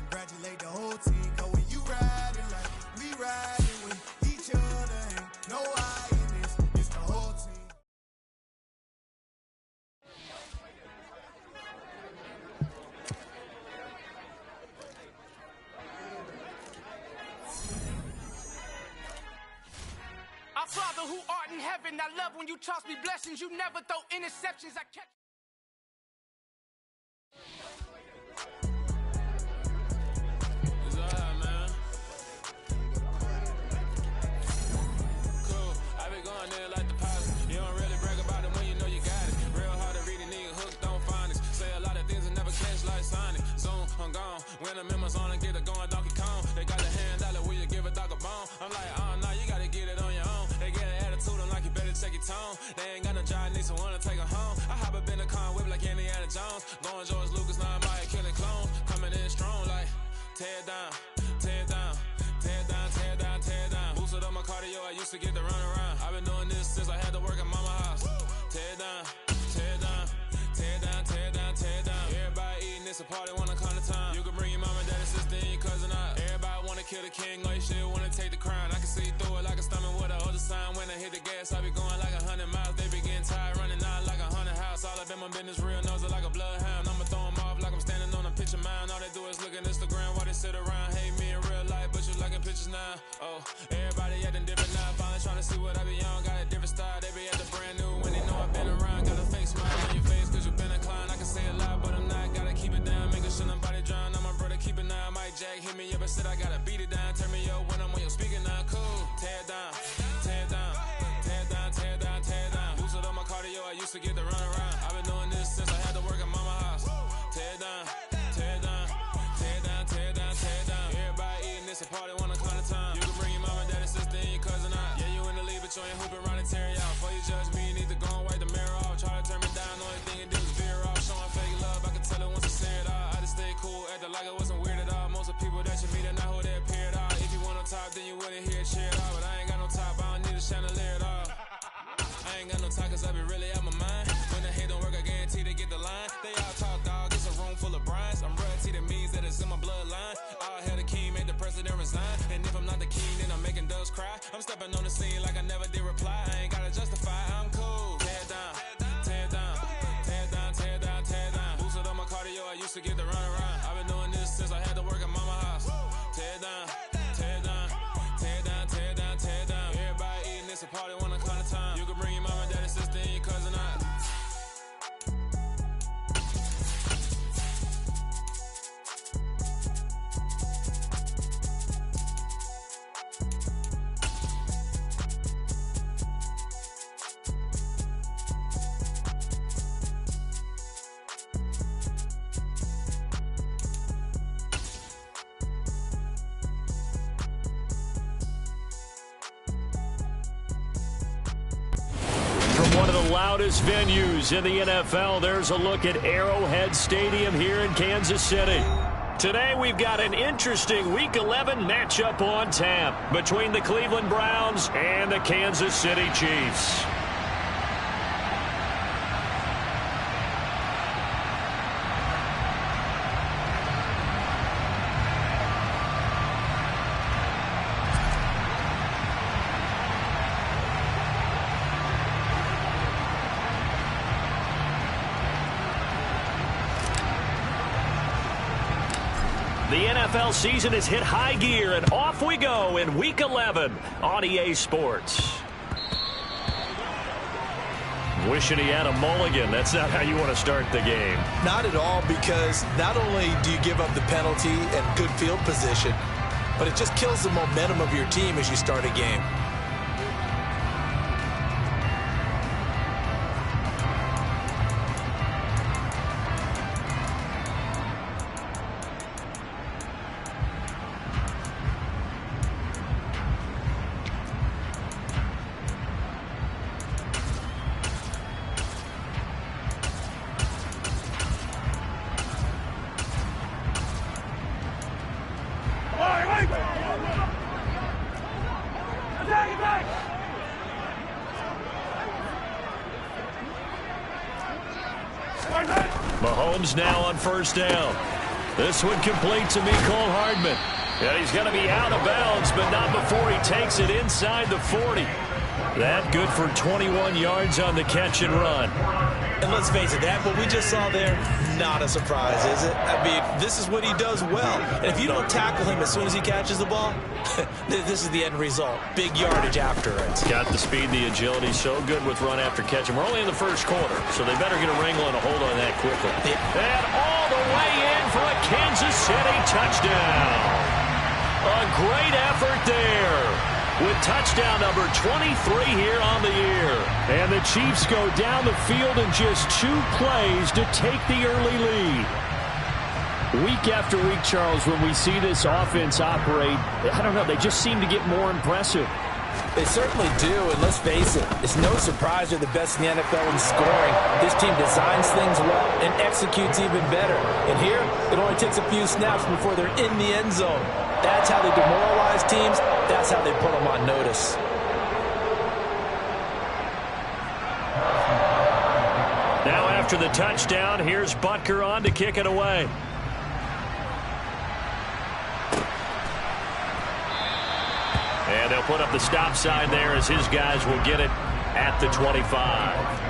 congratulate the whole team. Cause when you riding like we riding with each other, ain't no I in this, it's the whole team. Our Father who art in heaven, I love when you toss me blessings. You never throw interceptions. I catch. It's alright, man. Cool. I be going there like the pilot. You don't really brag about it when you know you got it. Real hard to read a nigga hooked on phonics. Say a lot of things and never catch like Sonic. Zoom, I'm gone. When I'm in my zone and get it going Donkey Kong. They got a $100, will you give a dog a bone? I'm like, oh no, you gotta get it on your own. They get an attitude, I'm like, you better check your tone. They ain't got no job, need someone to take her home. I hop up in the car, whip like Indiana Jones. Going George Lucas, now I'm out here killing clones. Coming in strong like, tear down, tear down, tear down, tear down, tear down. Boosted up my cardio, I used to get to run around. I've been doing this since I had to work at mama house. Tear down, tear down, tear down, tear down, tear down. Everybody eating, it's a party, wanna come to time. You can bring your mama, daddy, sister, and your cousin out. Everybody wanna kill the king, or you shit wanna take the crown. I can see through it like a stomach with a other sign. When I hit the gas, I be going like 100 miles. They be getting tired, running out like 100 house. All up in my business, real nose it like a bloodhound. I'ma throw 'em off like I'm standing on a picture mound. All they do is look at Instagram while they sit around. Hate me in real life, but you liking pictures now. Oh, everybody acting different now. Finally trying to see what I be on. Got a different style, they be at the brand new. When they know I've been around, got a fake smile on your face, cause you been inclined. I can say a lot, but I'm not. Gotta keep it down, making sure nobody drown. I'm my brother, keep it now. Mike Jack hit me up and said I gotta beat it down. Turn me up when I'm on your speaker now. Cool, tear down, tear down, tear down, tear down, tear down. Boosted up my cardio, I used to get to run around. I've been doing this since I had to work at mama house. Tear down, tear down, tear down, tear down, tear down. Everybody eating, it's a party, wanna come to time. You can bring your mama, daddy, sister, and your cousin out. Yeah, you in the lead, but you ain't hooping around and tear you out. Before you judge me, you need to go and wipe the mirror off. Try to turn me down, the only thing you do is veer off. Showing fake love, I can tell it once I say it all. I just stay cool, acting like it wasn't weird at all. Most of the people that you meet are not who they appear at all. If you want on top, then you wouldn't hear it cheer at all. But I ain't got no top, I don't need a chandelier at all. I ain't got no talk, cause I be really out my mind. When the hate don't work, I guarantee they get the line. They all talk, dog, it's a room full of brines. I'm royalty, that means that it's in my bloodline. All hell the king, made the president resign. And if I'm not the king, then I'm making doves cry. I'm stepping on the scene like I never did reply. I ain't gotta justify, I'm cool. Tear down, tear down, tear down, tear down, tear down. Boosted up my cardio, I used to get to run around. I've been doing this since I had to work at mama house. Tear down, tear down, tear down, tear down, tear down. Everybody eating, it's a party, wanna come to time. You can bring your mama, daddy, sister, and your cousin out. One of the loudest venues in the NFL, there's a look at Arrowhead Stadium here in Kansas City. Today we've got an interesting Week 11 matchup on tap between the Cleveland Browns and the Kansas City Chiefs. The NFL season has hit high gear, and off we go in Week 11 on EA Sports. Wishing he had a mulligan. That's not how you want to start the game. Not at all, because not only do you give up the penalty and good field position, but it just kills the momentum of your team as you start a game. Mahomes now on first down. This one complete to Mecole Hardman. And he's going to be out of bounds, but not before he takes it inside the 40. That good for 21 yards on the catch and run. And let's face it, that what we just saw there, not a surprise, is it? I mean, this is what he does well. And if you don't tackle him as soon as he catches the ball, this is the end result. Big yardage after it. Got the speed, the agility, so good with run after catch. And we're only in the first quarter, so they better get a wrangle and a hold on that quickly. Yeah. And all the way in for a Kansas City touchdown. A great effort there. With touchdown number 23 here on the year. And the Chiefs go down the field in just 2 plays to take the early lead. Week after week, Charles, when we see this offense operate, I don't know, they just seem to get more impressive. They certainly do, and let's face it, it's no surprise they're the best in the NFL in scoring. This team designs things well and executes even better. And here, it only takes a few snaps before they're in the end zone. That's how they demoralize teams. That's how they put them on notice. Now after the touchdown, here's Butker on to kick it away. And they'll put up the stop sign there as his guys will get it at the 25.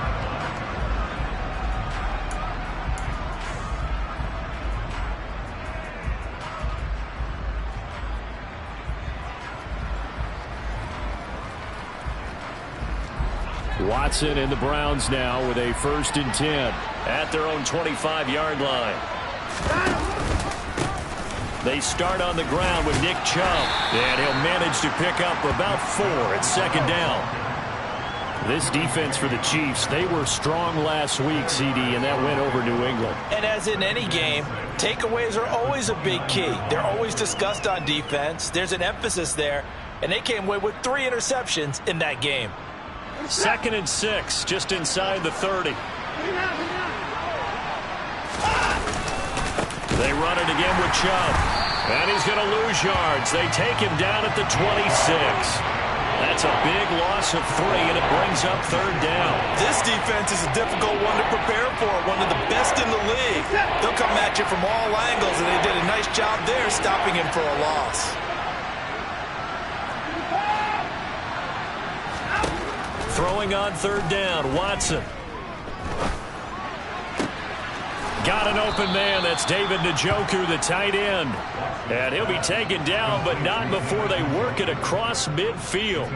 Watson and the Browns now with a 1st and 10 at their own 25-yard line. They start on the ground with Nick Chubb, and he'll manage to pick up about 4 at 2nd down. This defense for the Chiefs, they were strong last week, CD, and that went over New England. And as in any game, takeaways are always a big key. They're always discussed on defense. There's an emphasis there, and they came away with 3 interceptions in that game. 2nd and 6, just inside the 30. They run it again with Chubb. And he's going to lose yards. They take him down at the 26. That's a big loss of 3, and it brings up 3rd down. This defense is a difficult one to prepare for, one of the best in the league. They'll come at you from all angles, and they did a nice job there stopping him for a loss. Throwing on 3rd down, Watson. Got an open man. That's David Njoku, the tight end. And he'll be taken down, but not before they work it across midfield.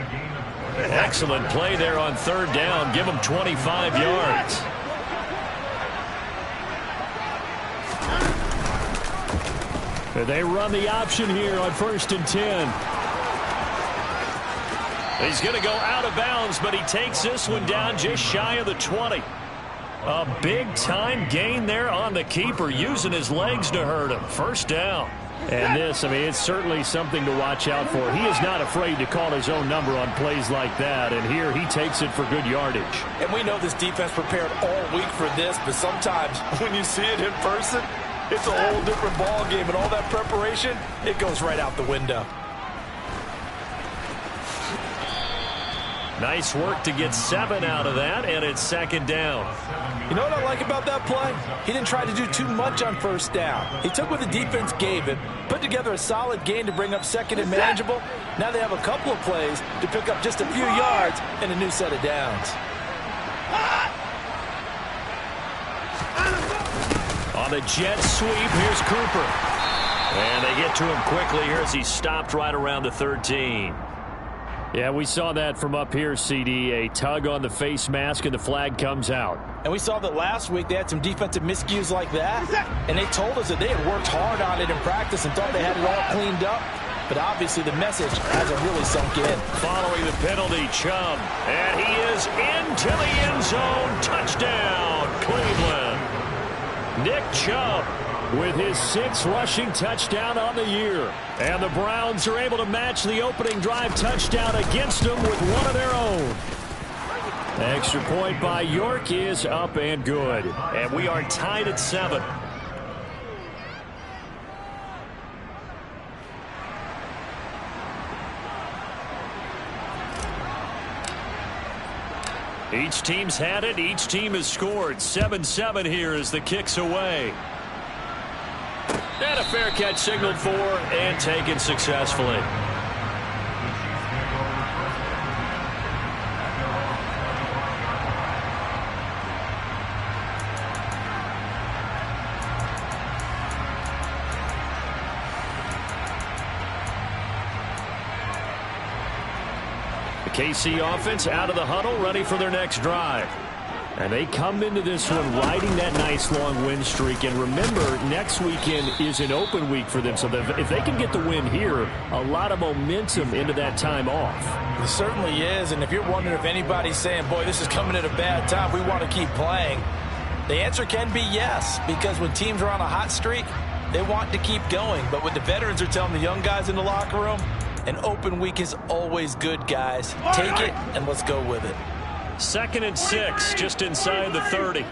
Excellent play there on 3rd down. Give them 25 yards. And they run the option here on 1st and 10. He's going to go out of bounds, but he takes this one down just shy of the 20. A big-time gain there on the keeper, using his legs to hurt him. 1st down. And this, I mean, it's certainly something to watch out for. He is not afraid to call his own number on plays like that, and here he takes it for good yardage. And we know this defense prepared all week for this, but sometimes when you see it in person, it's a whole different ball game, and all that preparation, it goes right out the window. Nice work to get 7 out of that, and it's 2nd down. You know what I like about that play? He didn't try to do too much on 1st down. He took what the defense gave him, put together a solid gain to bring up 2nd and manageable. Now they have a couple of plays to pick up just a few yards and a new set of downs. On the jet sweep, here's Cooper. And they get to him quickly here as he's stopped right around the 13. Yeah, we saw that from up here, CD. A tug on the face mask, and the flag comes out. And we saw that last week they had some defensive miscues like that. And they told us that they had worked hard on it in practice and thought they had it all cleaned up. But obviously the message hasn't really sunk in. Following the penalty, Chubb. And he is into the end zone. Touchdown, Cleveland. Nick Chubb with his 6th rushing touchdown on the year. And the Browns are able to match the opening drive touchdown against them with one of their own. Extra point by York is up and good. And we are tied at 7. Each team's had it. Each team has scored. 7-7 here as the kick's away. fair catch signaled for and taken successfully. KC offense out of the huddle, ready for their next drive. And they come into this one riding that nice long win streak. And remember, next weekend is an open week for them. So if they can get the win here, a lot of momentum into that time off. It certainly is. And if you're wondering if anybody's saying, boy, this is coming at a bad time, we want to keep playing, the answer can be yes. Because when teams are on a hot streak, they want to keep going. But what the veterans are telling the young guys in the locker room, an open week is always good, guys. Take it and let's go with it. 2nd and 6, just inside the 30.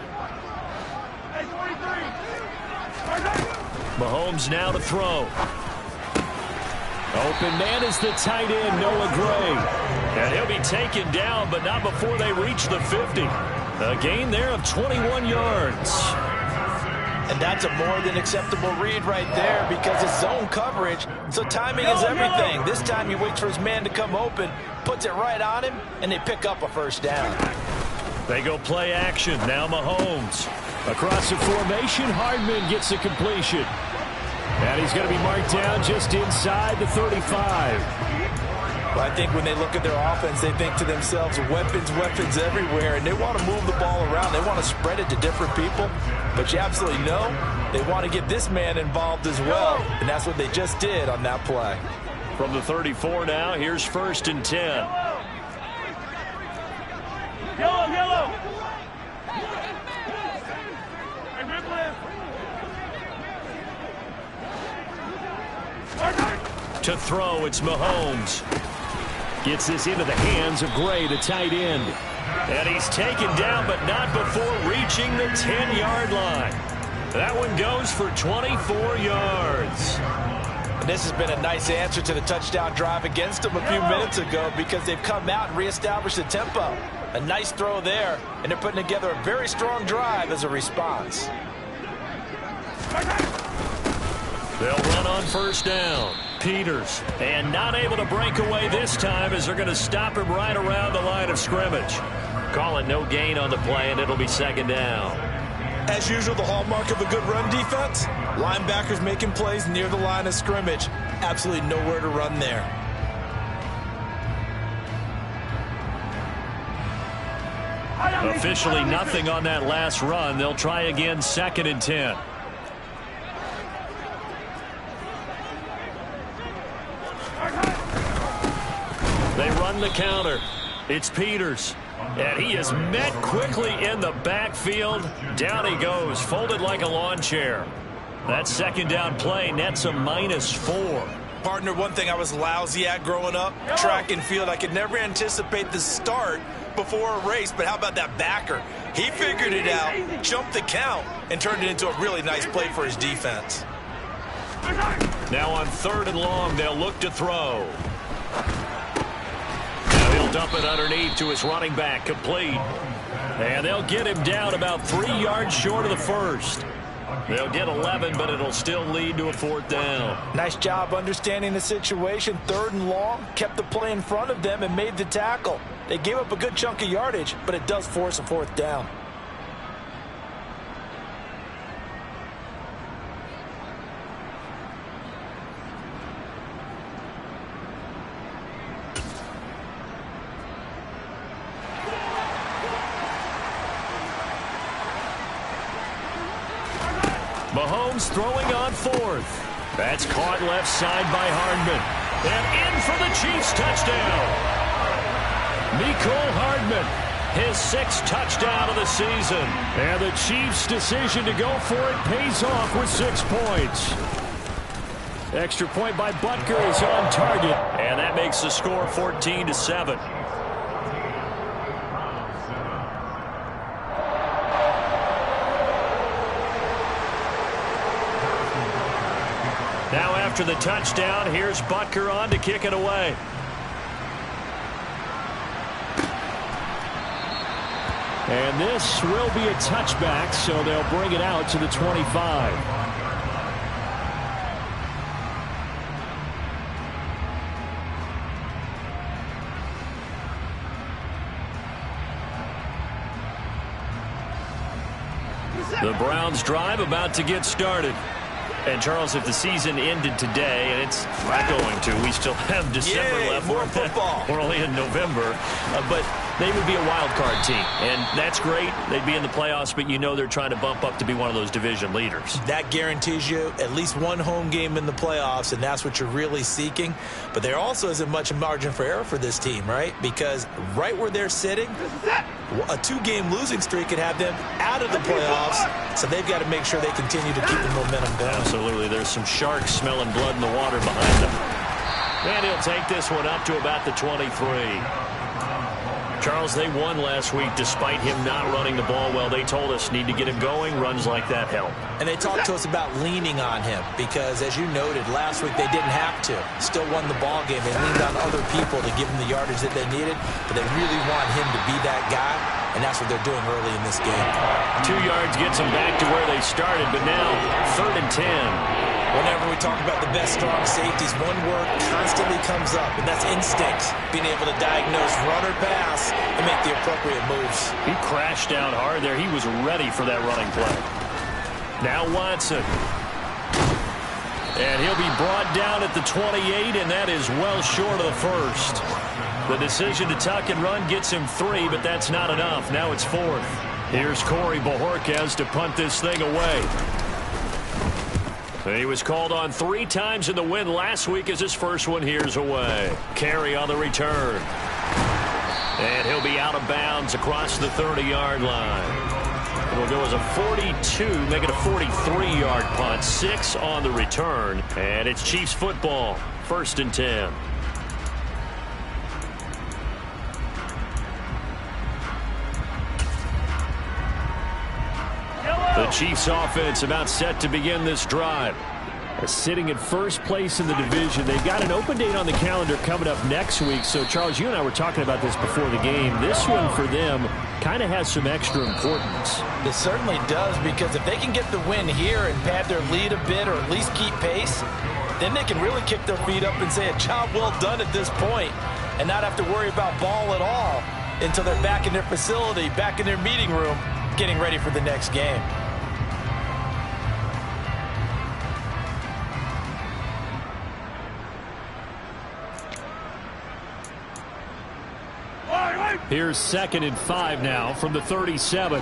Mahomes now to throw. Open man is the tight end, Noah Gray. And he'll be taken down, but not before they reach the 50. A gain there of 21 yards. And that's a more than acceptable read right there because it's zone coverage, so timing is everything. This time he waits for his man to come open, puts it right on him, and they pick up a first down. They go play action. Now Mahomes. Across the formation, Hardman gets the completion. And he's going to be marked down just inside the 35. Well, I think when they look at their offense, they think to themselves, weapons everywhere, and they want to move the ball around. They want to spread it to different people. But you absolutely know they want to get this man involved as well, and that's what they just did on that play. From the 34 now, here's 1st and 10. Yellow. To throw, it's Mahomes. Gets this into the hands of Gray, the tight end. And he's taken down, but not before reaching the 10-yard line. That one goes for 24 yards. And this has been a nice answer to the touchdown drive against them a few minutes ago because they've come out and reestablished the tempo. A nice throw there, and they're putting together a very strong drive as a response. They'll run on 1st down. Peters, and not able to break away this time as they're going to stop him right around the line of scrimmage. Call it no gain on the play, and it'll be 2nd down. As usual, the hallmark of a good run defense, linebackers making plays near the line of scrimmage. Absolutely nowhere to run there. Officially nothing on that last run. They'll try again 2nd and 10. They run the counter. It's Peters. And he is met quickly in the backfield. Down he goes, folded like a lawn chair. That 2nd down play nets a -4. Partner, one thing I was lousy at growing up, track and field. I could never anticipate the start before a race, but how about that backer? He figured it out, jumped the count, and turned it into a really nice play for his defense. Now on 3rd and long, they'll look to throw. Now he'll dump it underneath to his running back, complete. And they'll get him down about 3 yards short of the 1st. They'll get 11, but it'll still lead to a 4th down. Nice job understanding the situation. 3rd and long, kept the play in front of them and made the tackle. They gave up a good chunk of yardage, but it does force a 4th down. Mahomes throwing on 4th. That's caught left side by Hardman. And in for the Chiefs touchdown. Mecole Hardman, his 6th touchdown of the season. And the Chiefs' decision to go for it pays off with 6 points. Extra point by Butker is on target. And that makes the score 14-7. Now after the touchdown, here's Butker on to kick it away. And this will be a touchback, so they'll bring it out to the 25. The Browns drive about to get started. And, Charles, if the season ended today, and it's not going to, we still have December left. More football. We're only in November. But they would be a wild card team. And that's great. They'd be in the playoffs, but you know they're trying to bump up to be one of those division leaders. That guarantees you at least one home game in the playoffs, and that's what you're really seeking. But there also isn't much margin for error for this team, right? Because right where they're sitting, a 2-game losing streak could have them out of the playoffs. So they've got to make sure they continue to keep the momentum going. Absolutely. There's some sharks smelling blood in the water behind them. And he'll take this one up to about the 23. Charles, they won last week despite him not running the ball well. They told us need to get him going. Runs like that help. And they talked to us about leaning on him because, as you noted, last week they didn't have to. Still won the ball game. They leaned on other people to give them the yardage that they needed, but they really want him to be that guy, and that's what they're doing early in this game. 2 yards gets them back to where they started, but now 3rd and 10. Whenever we talk about the best strong safeties, one word constantly comes up, and that's instinct. Being able to diagnose run or pass and make the appropriate moves. He crashed down hard there. He was ready for that running play. Now Watson. And he'll be brought down at the 28, and that is well short of the first. The decision to tuck and run gets him 3, but that's not enough. Now it's 4th. Here's Corey Bojorquez to punt this thing away. He was called on 3 times in the win last week as his first one here's away. Carey on the return. And he'll be out of bounds across the 30-yard line. It'll go as a 42, make it a 43-yard punt. 6 on the return. And it's Chiefs football. 1st and 10. The Chiefs offense about set to begin this drive. Sitting in first place in the division. They've got an open date on the calendar coming up next week. So, Charles, you and I were talking about this before the game. This one for them kind of has some extra importance. It certainly does, because if they can get the win here and pad their lead a bit or at least keep pace, then they can really kick their feet up and say a job well done at this point and not have to worry about ball at all until they're back in their facility, back in their meeting room, getting ready for the next game. Here's 2nd and 5 now from the 37.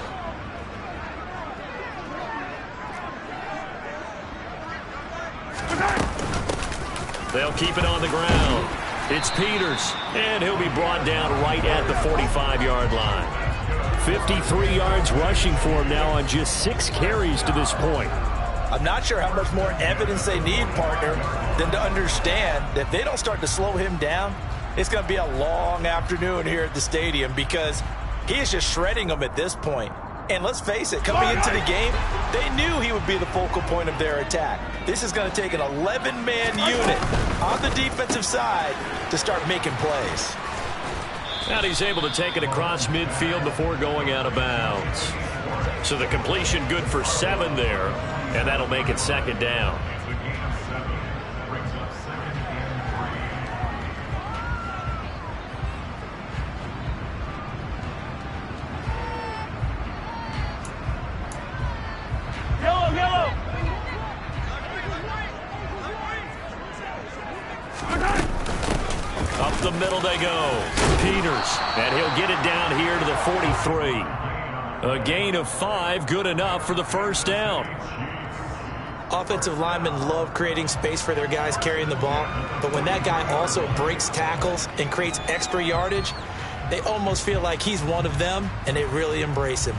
They'll keep it on the ground. It's Peters, and he'll be brought down right at the 45-yard line. 53 yards rushing for him now on just 6 carries to this point. I'm not sure how much more evidence they need, partner, than to understand that if they don't start to slow him down, it's going to be a long afternoon here at the stadium, because he is just shredding them at this point. And let's face it, coming into the game, they knew he would be the focal point of their attack. This is going to take an 11-man unit on the defensive side to start making plays. And he's able to take it across midfield before going out of bounds. So the completion good for 7 there, and that'll make it 2nd down. Up the middle they go. Peters, and he'll get it down here to the 43. A gain of 5, good enough for the 1st down. Offensive linemen love creating space for their guys carrying the ball, but when that guy also breaks tackles and creates extra yardage, they almost feel like he's one of them, and they really embrace him.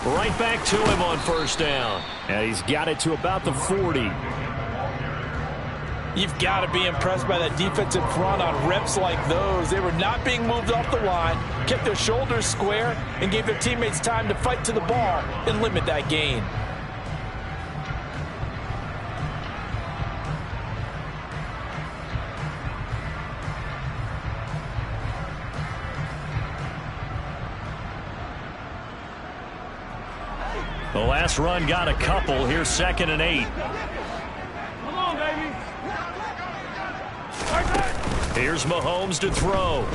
Right back to him on 1st down. And he's got it to about the 40. You've got to be impressed by that defensive front on reps like those. They were not being moved off the line, kept their shoulders square, and gave their teammates time to fight to the ball and limit that gain. The last run got a couple. Here's 2nd and 8. Come on, baby. Here's Mahomes to throw.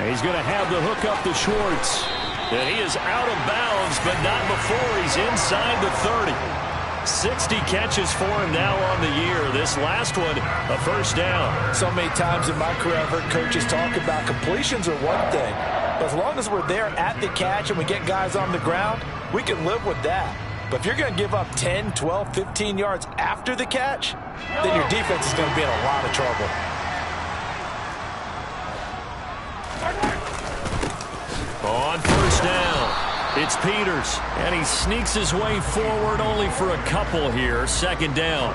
He's going to have the hook up to Schwartz. And he is out of bounds, but not before he's inside the 30. 60 catches for him now on the year. This last one, a first down. So many times in my career I've heard coaches talk about completions are one thing. But as long as we're there at the catch and we get guys on the ground, we can live with that. But if you're going to give up 10, 12, 15 yards after the catch, then your defense is going to be in a lot of trouble. On first down, it's Peters, and he sneaks his way forward only for a couple here. Second down.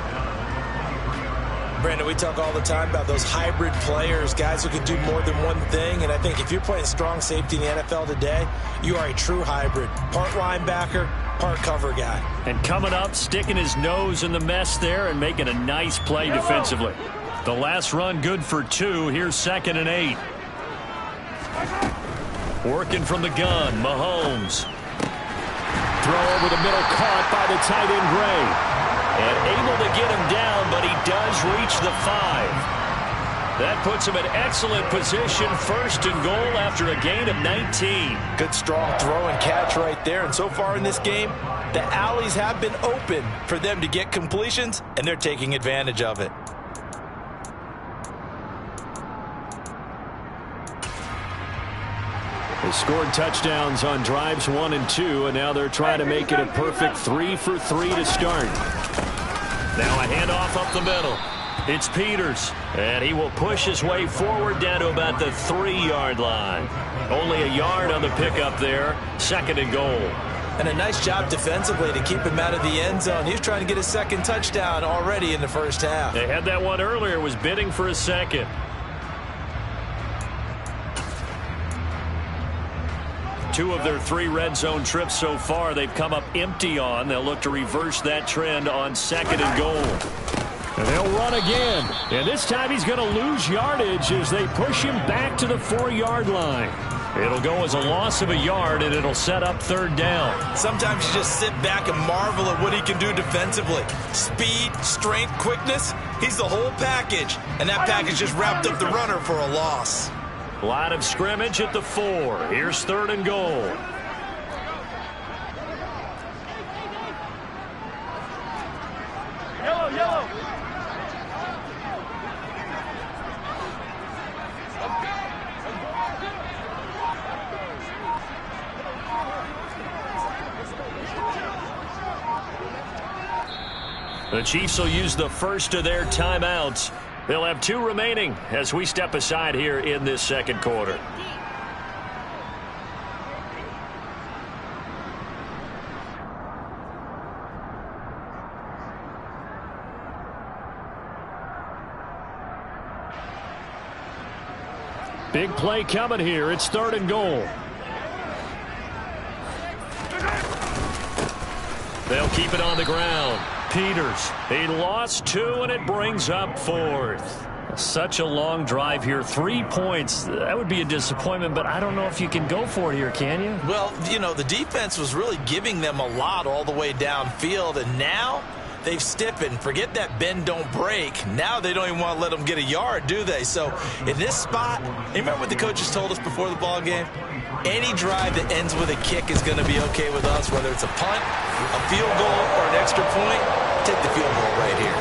Brandon, we talk all the time about those hybrid players, guys who can do more than one thing, and I think if you're playing strong safety in the NFL today, you are a true hybrid. Part linebacker, part cover guy. And coming up, sticking his nose in the mess there and making a nice play defensively. The last run good for 2. Here's 2nd and 8. Working from the gun, Mahomes. Throw over the middle, caught by the tight end Gray. And able to get him down, but he does reach the 5. That puts him in excellent position, 1st and goal after a gain of 19. Good strong throw and catch right there. And so far in this game, the alleys have been open for them to get completions, and they're taking advantage of it. They scored touchdowns on drives 1 and 2, and now they're trying to make it a perfect 3 for 3 to start. Now a handoff up the middle. It's Peters, and he will push his way forward down to about the 3-yard line. Only a yard on the pickup there. 2nd and goal. And a nice job defensively to keep him out of the end zone. He was trying to get his 2nd touchdown already in the first half. They had that one earlier, was bidding for a 2nd. 2 of their 3 red zone trips so far they've come up empty on. They'll look to reverse that trend on 2nd and goal. And they'll run again. And this time he's going to lose yardage as they push him back to the 4-yard line. It'll go as a loss of a yard, and it'll set up 3rd down. Sometimes you just sit back and marvel at what he can do defensively. Speed, strength, quickness, he's the whole package. And that package just wrapped up the runner for a loss. Line of scrimmage at the 4. Here's 3rd and goal. Yellow. The Chiefs will use the first of their timeouts. They'll have 2 remaining as we step aside here in this 2nd quarter. Big play coming here. It's 3rd and goal. They'll keep it on the ground. Peters, he lost 2, and it brings up 4th. Such a long drive here. 3 points. That would be a disappointment, but I don't know if you can go for it here, can you? Well, you know, the defense was really giving them a lot all the way downfield, and now they've stiffened. Forget that bend, don't break. Now they don't even want to let them get a yard, do they? So in this spot, you remember what the coaches told us before the ball game? Any drive that ends with a kick is going to be okay with us, whether it's a punt, a field goal, or an extra point. Take the field goal right here.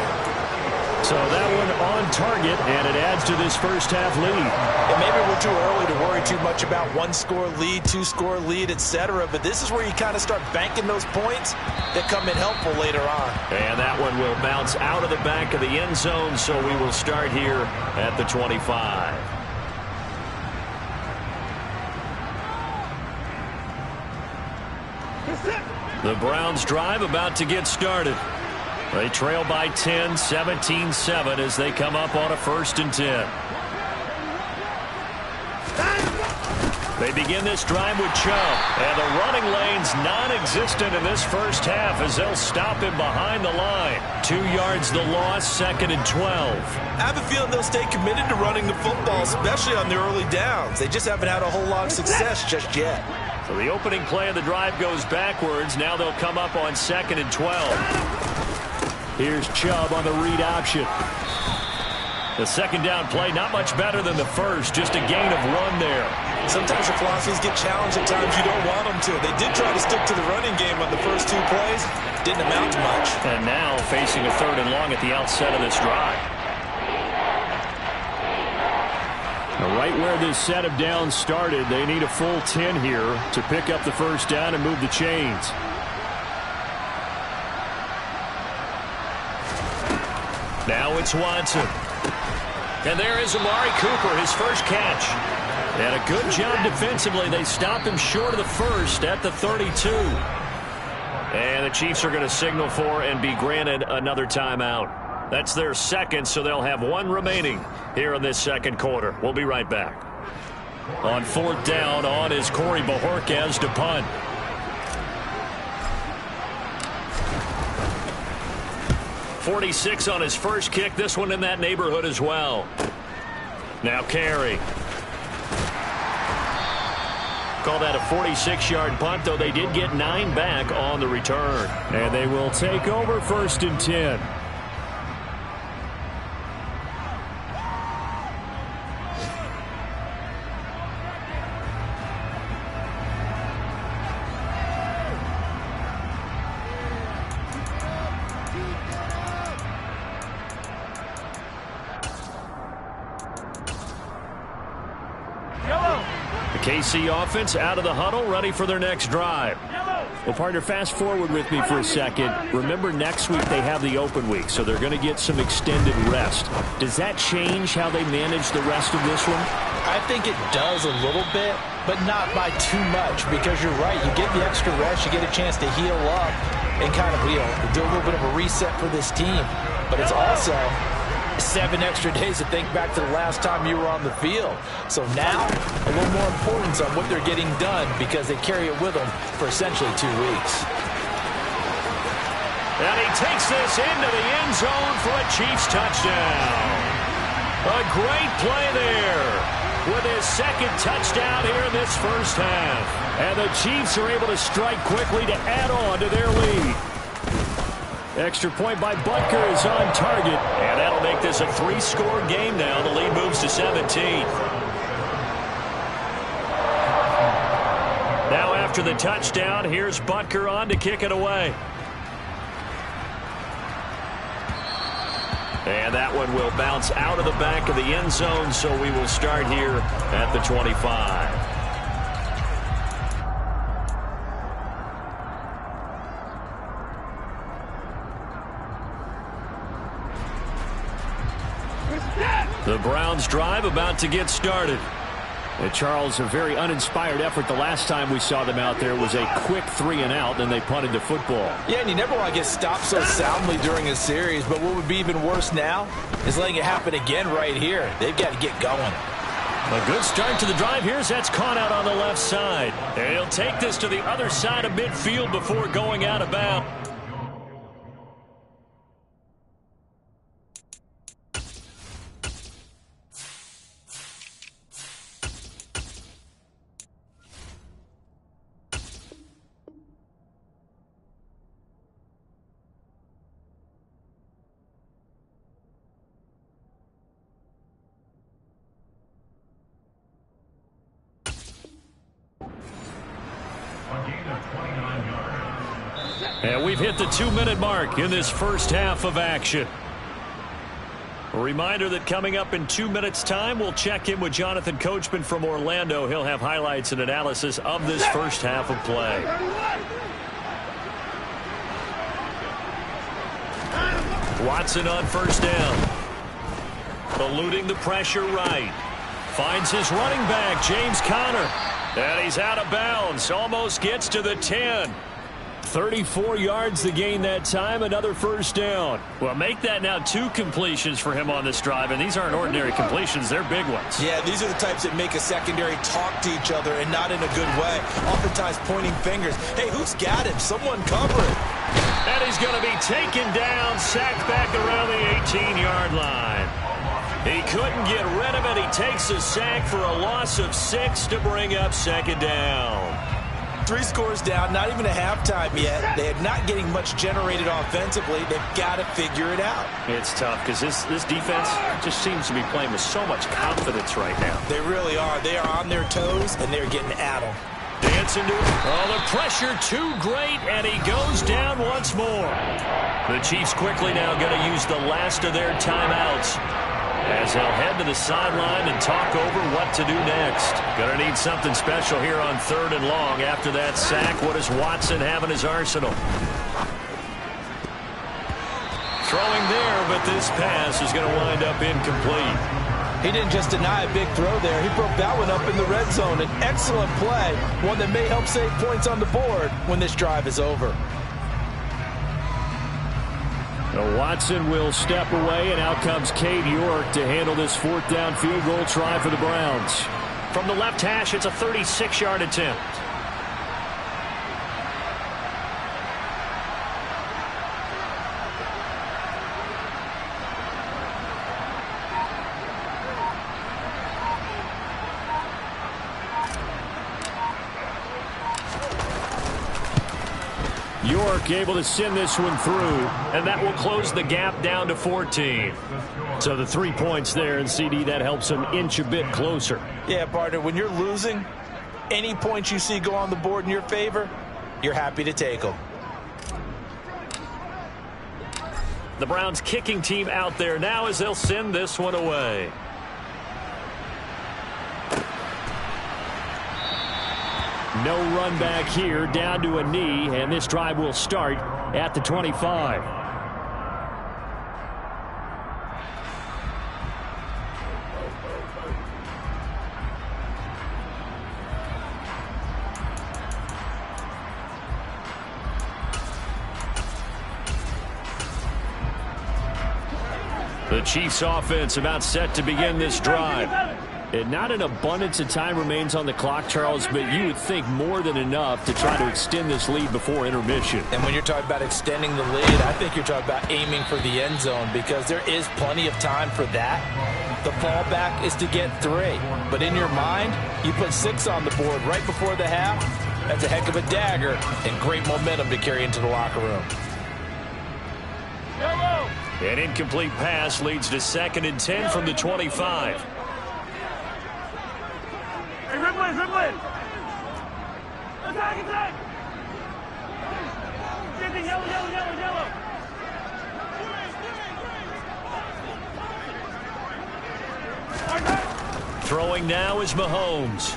So that one on target, and it adds to this first half lead. And maybe we're too early to worry too much about 1-score lead, 2-score lead, etc. But this is where you kind of start banking those points that come in helpful later on. And that one will bounce out of the back of the end zone, so we will start here at the 25. The Browns drive about to get started. They trail by 10, 17-7 as they come up on a 1st and 10. They begin this drive with Chubb, and the running lane's non-existent in this first half as they'll stop him behind the line. 2 yards the loss, 2nd and 12. I have a feeling they'll stay committed to running the football, especially on the early downs. They just haven't had a whole lot of success just yet. So the opening play of the drive goes backwards. Now they'll come up on 2nd and 12. Here's Chubb on the read option. The second down play, not much better than the first, just a gain of 1 there. Sometimes your philosophies get challenged at times you don't want them to. They did try to stick to the running game on the first 2 plays. Didn't amount to much. And now facing a 3rd and long at the outset of this drive. Now, right where this set of downs started, they need a full 10 here to pick up the first down and move the chains. Now it's Watson. And there is Amari Cooper, his first catch. And a good job defensively. They stopped him short of the first at the 32. And the Chiefs are going to signal for and be granted another timeout. That's their second, so they'll have 1 remaining here in this second quarter. We'll be right back. On 4th down, on is Corey Bojorquez to punt. .46 on his first kick. This one in that neighborhood as well. Now Carey. Call that a 46-yard punt, though they did get 9 back on the return. And they will take over 1st and 10. KC offense out of the huddle, ready for their next drive. Well, partner, fast forward with me for a second. Remember, next week they have the open week, so they're going to get some extended rest. Does that change how they manage the rest of this one? I think it does a little bit, but not by too much, because you're right. You get the extra rest, you get a chance to heal up and kind of do a little bit of a reset for this team. But it's also 7 extra days to think back to the last time you were on the field. So now, a little more importance on what they're getting done because they carry it with them for essentially 2 weeks. And he takes this into the end zone for a Chiefs touchdown. A great play there with his second touchdown here in this first half. And the Chiefs are able to strike quickly to add on to their lead. Extra point by Butker is on target, and that'll make this a 3-score game now. The lead moves to 17. Now after the touchdown, here's Butker on to kick it away. And that one will bounce out of the back of the end zone, so we will start here at the 25. The Browns drive about to get started. And Charles, a very uninspired effort the last time we saw them out there was a quick 3-and-out, then they punted the football. Yeah, and you never want to get stopped so soundly during a series, but what would be even worse now is letting it happen again right here. They've got to get going. A good start to the drive. Here's that's caught out on the left side. And he'll take this to the other side of midfield before going out of bounds. And we've hit the 2-minute mark in this first half of action. A reminder that coming up in 2 minutes' time, we'll check in with Jonathan Coachman from Orlando. He'll have highlights and analysis of this first half of play. Watson on first down. Eluding the pressure right. Finds his running back, James Conner. And he's out of bounds. Almost gets to the 10. 34 yards to gain that time, another first down. Well, make that now 2 completions for him on this drive, and these aren't ordinary completions, they're big ones. Yeah, these are the types that make a secondary talk to each other and not in a good way. Oftentimes pointing fingers. Hey, who's got him? Someone cover it. And he's going to be taken down, sacked back around the 18-yard line. He couldn't get rid of it. He takes a sack for a loss of 6 to bring up second down. 3 scores down, not even a halftime yet. They are not getting much generated offensively. They've got to figure it out. It's tough because this defense just seems to be playing with so much confidence right now. They really are. They are on their toes, and they're getting at them. Dancing to it. Oh, the pressure too great, and he goes down once more. The Chiefs quickly now going to use the last of their timeouts as they'll head to the sideline and talk over what to do next. Going to need something special here on 3rd and long after that sack. What does Watson have in his arsenal? Throwing there, but this pass is going to wind up incomplete. He didn't just deny a big throw there. He broke that one up in the red zone. An excellent play, one that may help save points on the board when this drive is over. Now Watson will step away, and out comes Cade York to handle this 4th down field goal try for the Browns. From the left hash, it's a 36-yard attempt. York able to send this one through, and that will close the gap down to 14. So the 3 points there, and CD, that helps them inch a bit closer. Yeah, partner, when you're losing, any points you see go on the board in your favor, you're happy to take them. The Browns kicking team out there now as they'll send this one away. No run back here, down to a knee, and this drive will start at the 25. The Chiefs offense about set to begin this drive. And not an abundance of time remains on the clock, Charles, but you would think more than enough to try to extend this lead before intermission. And when you're talking about extending the lead, I think you're talking about aiming for the end zone because there is plenty of time for that. The fallback is to get 3. But in your mind, you put 6 on the board right before the half. That's a heck of a dagger and great momentum to carry into the locker room. An incomplete pass leads to 2nd and 10 from the 25. Hey, Ripley! Attack! Yellow! Throwing now is Mahomes.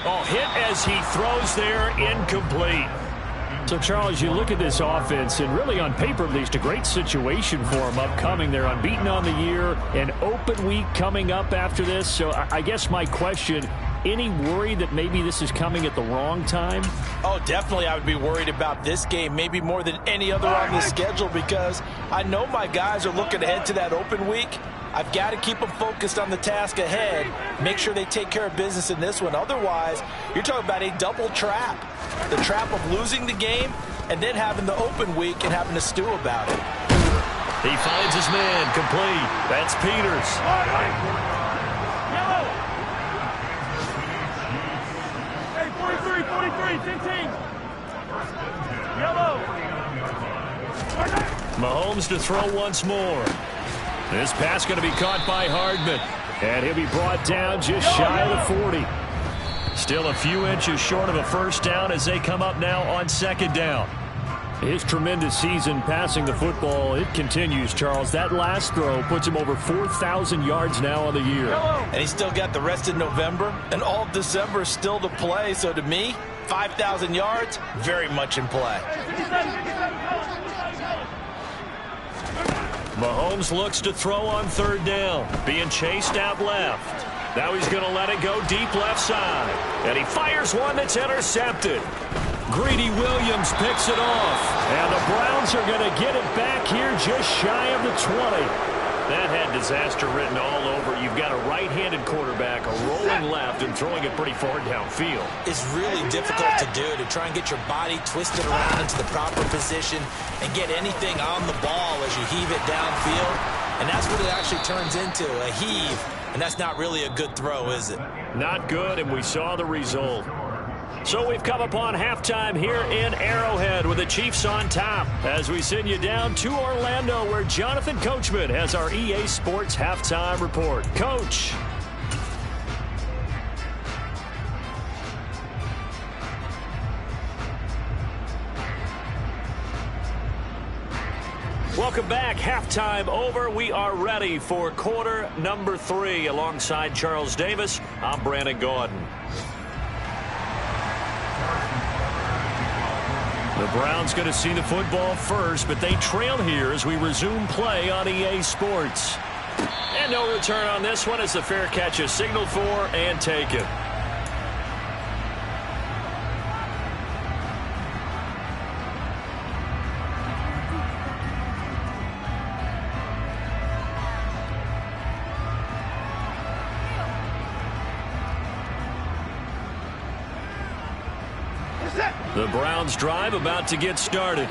Oh, hit as he throws there, incomplete. So, Charles, you look at this offense, and really on paper, at least, a great situation for them upcoming. They're unbeaten on the year, an open week coming up after this. So I guess my question, any worry that maybe this is coming at the wrong time? Oh, definitely I would be worried about this game, maybe more than any other on the schedule, because I know my guys are looking ahead to that open week. I've got to keep them focused on the task ahead, make sure they take care of business in this one. Otherwise, you're talking about a double trap. The trap of losing the game and then having the open week and having to stew about it. He finds his man, complete. That's Peters. Yellow! Hey, 43, 10. Yellow! Mahomes to throw once more. This pass going to be caught by Hardman, and he'll be brought down just shy of the 40. Still a few inches short of a first down as they come up now on 2nd down. His tremendous season passing the football, it continues, Charles. That last throw puts him over 4,000 yards now on the year. And he's still got the rest of November and all of December still to play. So to me, 5,000 yards, very much in play. Mahomes looks to throw on 3rd down, being chased out left. Now he's going to let it go deep left side. And he fires one that's intercepted. Greedy Williams picks it off. And the Browns are going to get it back here just shy of the 20. That had disaster written all over. You've got a right-handed quarterback, a rolling left, and throwing it pretty far downfield. It's really difficult to do, to try and get your body twisted around into the proper position and get anything on the ball as you heave it downfield. And that's what it actually turns into, a heave. And that's not really a good throw, is it? Not good, and we saw the result. So we've come upon halftime here in Arrowhead with the Chiefs on top as we send you down to Orlando where Jonathan Coachman has our EA Sports halftime report. Coach. Welcome back. Halftime over. We are ready for quarter number 3. Alongside Charles Davis, I'm Brandon Gaudin. The Browns going to see the football first, but they trail here as we resume play on EA Sports. And no return on this one as the fair catch is signaled for and taken. The Browns drive about to get started.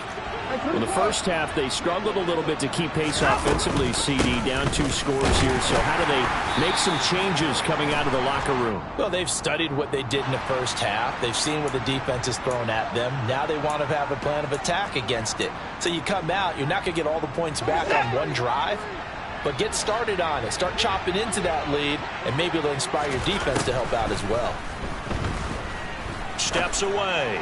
Well, the first half, they struggled a little bit to keep pace offensively, CD, down 2 scores here. So how do they make some changes coming out of the locker room? Well, they've studied what they did in the first half. They've seen what the defense has thrown at them. Now they want to have a plan of attack against it. So you come out, you're not going to get all the points back on one drive, but get started on it. Start chopping into that lead, and maybe it'll inspire your defense to help out as well. Steps away.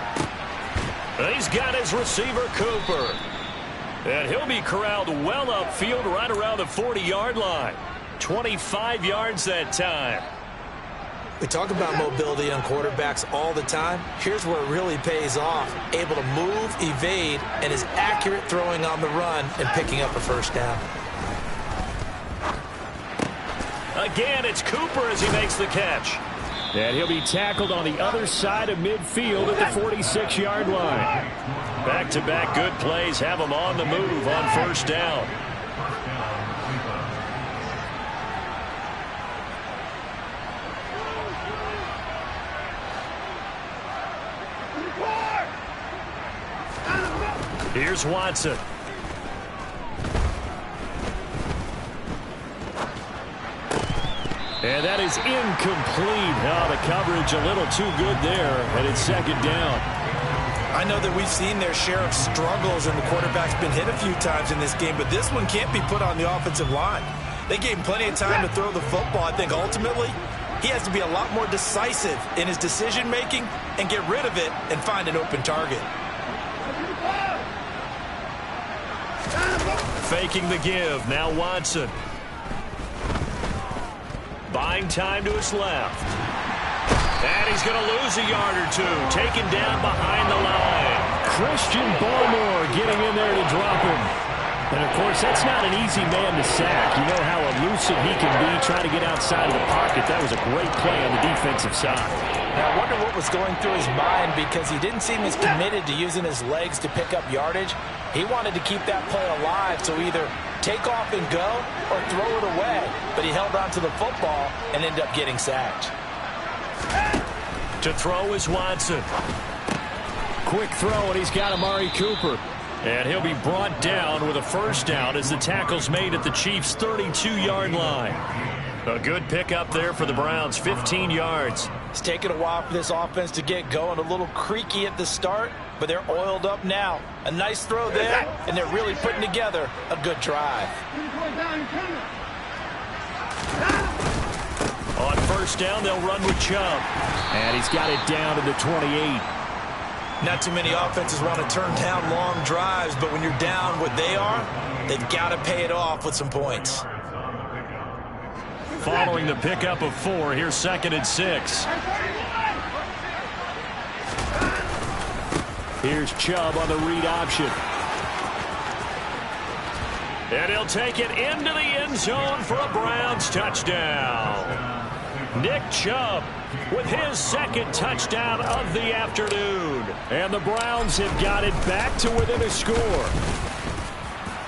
He's got his receiver, Cooper. And he'll be corralled well upfield right around the 40-yard line. 25 yards that time. We talk about mobility on quarterbacks all the time. Here's where it really pays off. Able to move, evade, and is accurate throwing on the run and picking up a first down. Again, it's Cooper as he makes the catch. And he'll be tackled on the other side of midfield at the 46-yard line. Back-to-back good plays have him on the move on first down. Here's Watson. And that is incomplete. Oh, the coverage a little too good there, and it's second down. I know that we've seen their share of struggles, and the quarterback's been hit a few times in this game, but this one can't be put on the offensive line. They gave him plenty of time to throw the football. I think ultimately he has to be a lot more decisive in his decision-making and get rid of it and find an open target. Faking the give. Now Watson. Buying time to his left. And he's going to lose a yard or two. Taken down behind the line. Christian Barmore getting in there to drop him. And, of course, that's not an easy man to sack. You know how elusive he can be trying to get outside of the pocket. That was a great play on the defensive side. Now, I wonder what was going through his mind because he didn't seem as committed to using his legs to pick up yardage. He wanted to keep that play alive, so either take off and go or throw it away. But he held on to the football and ended up getting sacked. To throw is Watson. Quick throw, and he's got Amari Cooper. And he'll be brought down with a first down as the tackle's made at the Chiefs' 32-yard line. A good pickup there for the Browns, 15 yards. It's taken a while for this offense to get going. A little creaky at the start, but they're oiled up now. A nice throw there, and they're really putting together a good drive. On first down, they'll run with Chubb. And he's got it down to the 28. Not too many offenses want to turn down long drives, but when you're down what they are, they've got to pay it off with some points. Following the pickup of 4, here's 2nd and 6. Here's Chubb on the read option. And he'll take it into the end zone for a Browns touchdown. Nick Chubb with his 2nd touchdown of the afternoon. And the Browns have got it back to within a score.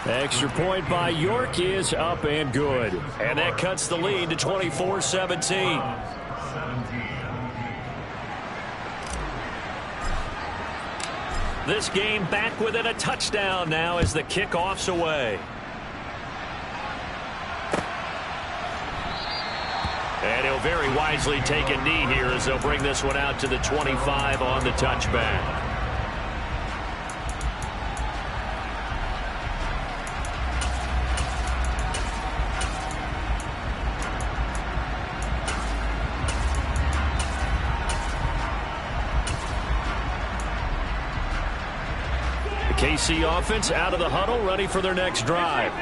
Extra point by York is up and good. And that cuts the lead to 24-17. This game back within a touchdown now as the kickoff's away. And he'll very wisely taken knee here as they'll bring this one out to the 25 on the touchback. KC offense out of the huddle, ready for their next drive.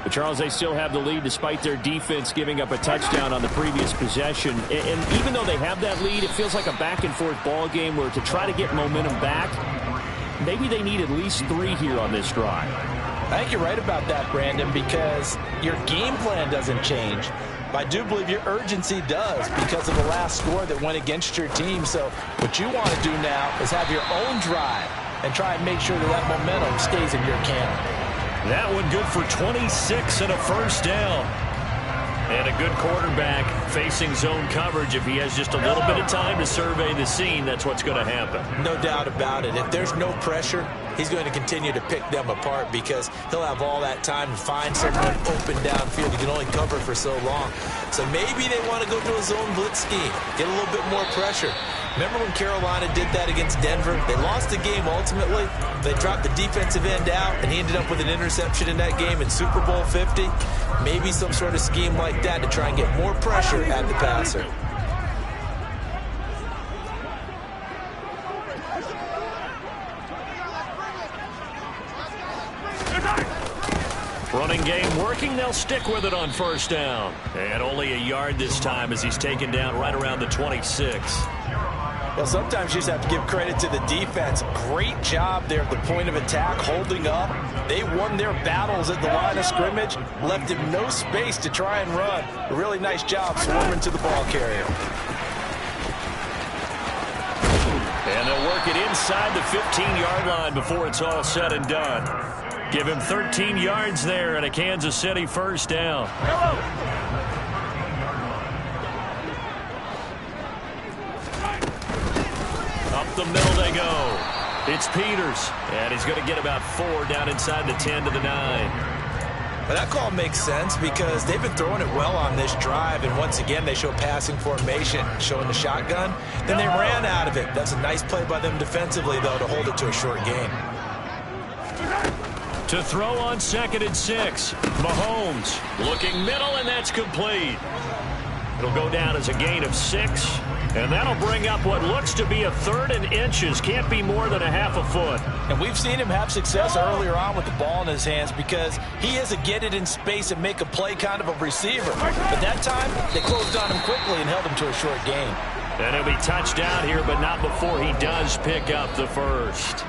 But Charles, they still have the lead despite their defense giving up a touchdown on the previous possession. And even though they have that lead, it feels like a back-and-forth ball game where to try to get momentum back, maybe they need at least 3 here on this drive. I think you're right about that, Brandon, because your game plan doesn't change. But I do believe your urgency does because of the last score that went against your team. So what you want to do now is have your own drive and try and make sure that that momentum stays in your camp. That one good for 26 and a first down. And a good quarterback facing zone coverage. If he has just a little bit of time to survey the scene, that's what's going to happen. No doubt about it. If there's no pressure, he's going to continue to pick them apart because he'll have all that time to find someone open downfield. He can only cover for so long. So maybe they want to go to a zone blitz scheme, get a little bit more pressure. Remember when Carolina did that against Denver? They lost the game ultimately. They dropped the defensive end out, and he ended up with an interception in that game in Super Bowl 50. Maybe some sort of scheme like that to try and get more pressure at the passer. Running game working. They'll stick with it on first down. And only a yard this time as he's taken down right around the 26. Well, sometimes you just have to give credit to the defense. Great job there at the point of attack, holding up. They won their battles at the line of scrimmage, left him no space to try and run. A really nice job swarming to the ball carrier. And they'll work it inside the 15-yard line before it's all said and done. Give him 13 yards there and a Kansas City first down. Up the middle they go. It's Peters, and he's going to get about 4 down inside the 10 to the 9. But that call makes sense because they've been throwing it well on this drive, and once again they show passing formation, showing the shotgun. Then they ran out of it. That's a nice play by them defensively, though, to hold it to a short gain. To throw on 2nd and 6. Mahomes looking middle, and that's complete. It'll go down as a gain of 6. And that'll bring up what looks to be a 3rd and inches. Can't be more than a half a foot. And we've seen him have success earlier on with the ball in his hands because he is a get it in space and make a play kind of a receiver. But that time, they closed on him quickly and held him to a short gain. And he'll be touchdown here, but not before he does pick up the first.